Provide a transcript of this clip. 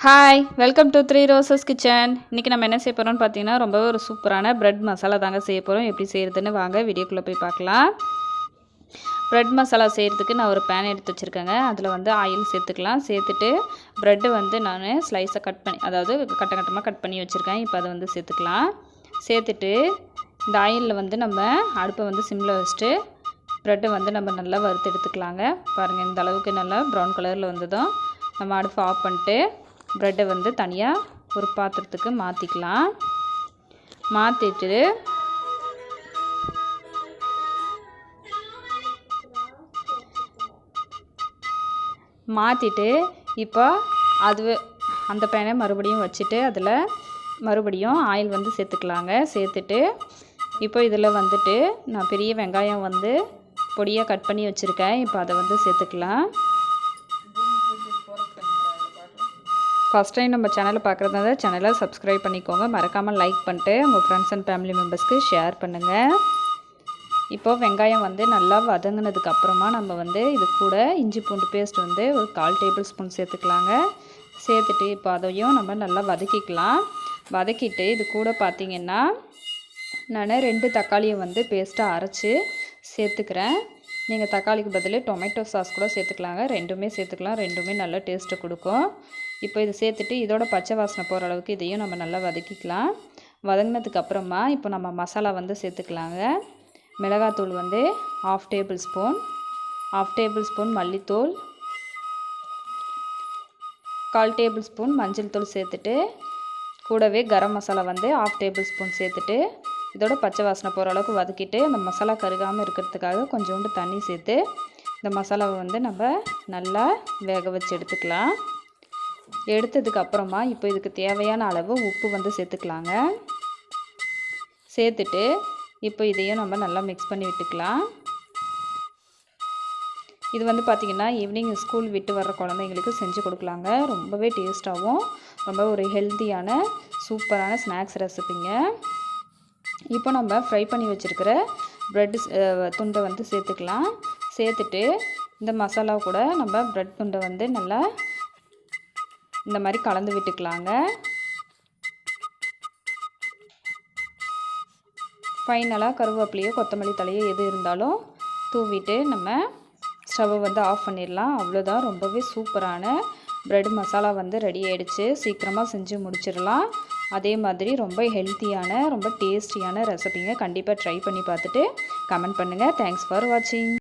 Hi welcome to 3 roses kitchen. இன்றைக்கி நம்ம என்ன செய்ய போகிறோம்னு பார்த்தீங்கன்னா ரொம்பவே ஒரு சூப்பரான ப்ரெட் மசாலா தாங்க செய்ய போகிறோம். எப்படி செய்கிறதுன்னு வாங்க வீடியோக்குள்ளே போய் பார்க்கலாம். ப்ரெட் மசாலா செய்கிறதுக்கு நான் ஒரு பேன் எடுத்து வச்சுருக்கேங்க. அதில் வந்து ஆயில் சேர்த்துக்கலாம். சேர்த்துட்டு ப்ரெட்டு வந்து நான் ஸ்லைஸை கட் பண்ணி, அதாவது கட்டமாக கட் பண்ணி வச்சுருக்கேன். இப்போ அதை வந்து சேர்த்துக்கலாம். சேர்த்துட்டு இந்த ஆயிலில் வந்து நம்ம அடுப்பை வந்து சிம்மில் வச்சுட்டு ப்ரெட்டை வந்து நம்ம நல்லா வறுத்து எடுத்துக்கலாங்க. பாருங்கள், இந்த அளவுக்கு நல்லா ப்ரௌன் கலரில் வந்ததும் நம்ம அடுப்பை ஆஃப் பண்ணிட்டு ப்ரெட்டை வந்து தனியாக ஒரு பாத்திரத்துக்கு மாற்றிக்கலாம். மாற்றிட்டு இப்போ அந்த பேனை மறுபடியும் வச்சுட்டு அதில் மறுபடியும் ஆயில் வந்து சேர்த்துக்கலாங்க. சேர்த்துட்டு இப்போ இதில் வந்துட்டு நான் பெரிய வெங்காயம் வந்து பொடியாக கட் பண்ணி வச்சுருக்கேன். இப்போ அதை வந்து சேர்த்துக்கலாம். ஃபஸ்ட் டைம் நம்ம சேனலை பார்க்குறதுனால சேனலை சப்ஸ்கிரைப் பண்ணிக்கோங்க. மறக்காமல் லைக் பண்ணிட்டு உங்கள் ஃப்ரெண்ட்ஸ் அண்ட் ஃபேமிலி மெம்பர்ஸ்க்கு ஷேர் பண்ணுங்கள். இப்போது வெங்காயம் வந்து நல்லா வதங்கினதுக்கப்புறமா நம்ம வந்து இது கூட இஞ்சி பூண்டு பேஸ்ட் வந்து ஒரு 1/4 டேபிள் ஸ்பூன் சேர்த்துக்கலாங்க. சேர்த்துட்டு இப்போ அதையும் நம்ம நல்லா வதக்கிக்கலாம். வதக்கிட்டு இது கூட பார்த்திங்கன்னா நான் 2 தக்காளியை வந்து பேஸ்ட்டாக அரைச்சி சேர்த்துக்கிறேன். நீங்கள் தக்காளிக்கு பதில் டொமேட்டோ சாஸ் கூட சேர்த்துக்கலாங்க. ரெண்டுமே சேர்த்துக்கலாம். ரெண்டுமே நல்லா டேஸ்ட்டு கொடுக்கும். இப்போ இது சேர்த்துட்டு இதோட பச்சை வாசனை போகிற அளவுக்கு இதையும் நம்ம நல்லா வதக்கிக்கலாம். வதங்கினதுக்கப்புறமா இப்போ நம்ம மசாலா வந்து சேர்த்துக்கலாங்க. மிளகாத்தூள் வந்து 1/2 டேபிள் ஸ்பூன், 1/2 டேபிள் ஸ்பூன் மல்லித்தூள், 1/4 டேபிள் ஸ்பூன் மஞ்சள் தூள் சேர்த்துட்டு கூடவே கரம் மசாலா வந்து 1/2 டேபிள் ஸ்பூன் சேர்த்துட்டு இதோட பச்சை வாசனை போகிற அளவுக்கு வதக்கிட்டு அந்த மசாலா கருகாமல் இருக்கிறதுக்காக கொஞ்சோண்டு தண்ணி சேர்த்து இந்த மசாலாவை வந்து நம்ம நல்லா வேக வச்சு எடுத்துக்கலாம். எடுத்ததுக்கப்புறமா இப்போ இதுக்கு தேவையான அளவு உப்பு வந்து சேர்த்துக்கலாங்க. சேர்த்துட்டு இப்போ இதையும் நம்ம நல்லா மிக்ஸ் பண்ணி விட்டுக்கலாம். இது வந்து பார்த்திங்கன்னா ஈவினிங் ஸ்கூல் விட்டு வர்ற குழந்தைங்களுக்கு செஞ்சு கொடுக்கலாங்க. ரொம்பவே டேஸ்ட்டாகவும் ரொம்ப ஒரு ஹெல்த்தியான சூப்பரான ஸ்நாக்ஸ் ரெசிபிங்க. இப்போ நம்ம ஃப்ரை பண்ணி வச்சுருக்கிற ப்ரெட் துண்டை வந்து சேர்த்துக்கலாம். சேர்த்துட்டு இந்த மசாலா கூட நம்ம ப்ரெட் துண்டை வந்து நல்லா இந்த மாதிரி கலந்து விட்டுக்கலாங்க. ஃபைனலாக கருவேப்பிலையோ கொத்தமல்லி தலையோ எது இருந்தாலும் தூவிட்டு நம்ம ஸ்டவ்வை வந்து ஆஃப் பண்ணிடலாம். அவ்வளோதான், ரொம்பவே சூப்பரான ப்ரெட் மசாலா வந்து ரெடி ஆகிடுச்சு. சீக்கிரமாக செஞ்சு முடிச்சிடலாம். அதே மாதிரி ரொம்ப ஹெல்த்தியான ரொம்ப டேஸ்டியான ரெசிபிங்க. கண்டிப்பாக ட்ரை பண்ணி பார்த்துட்டு கமெண்ட் பண்ணுங்கள். தேங்க்ஸ் ஃபார் வாட்சிங்.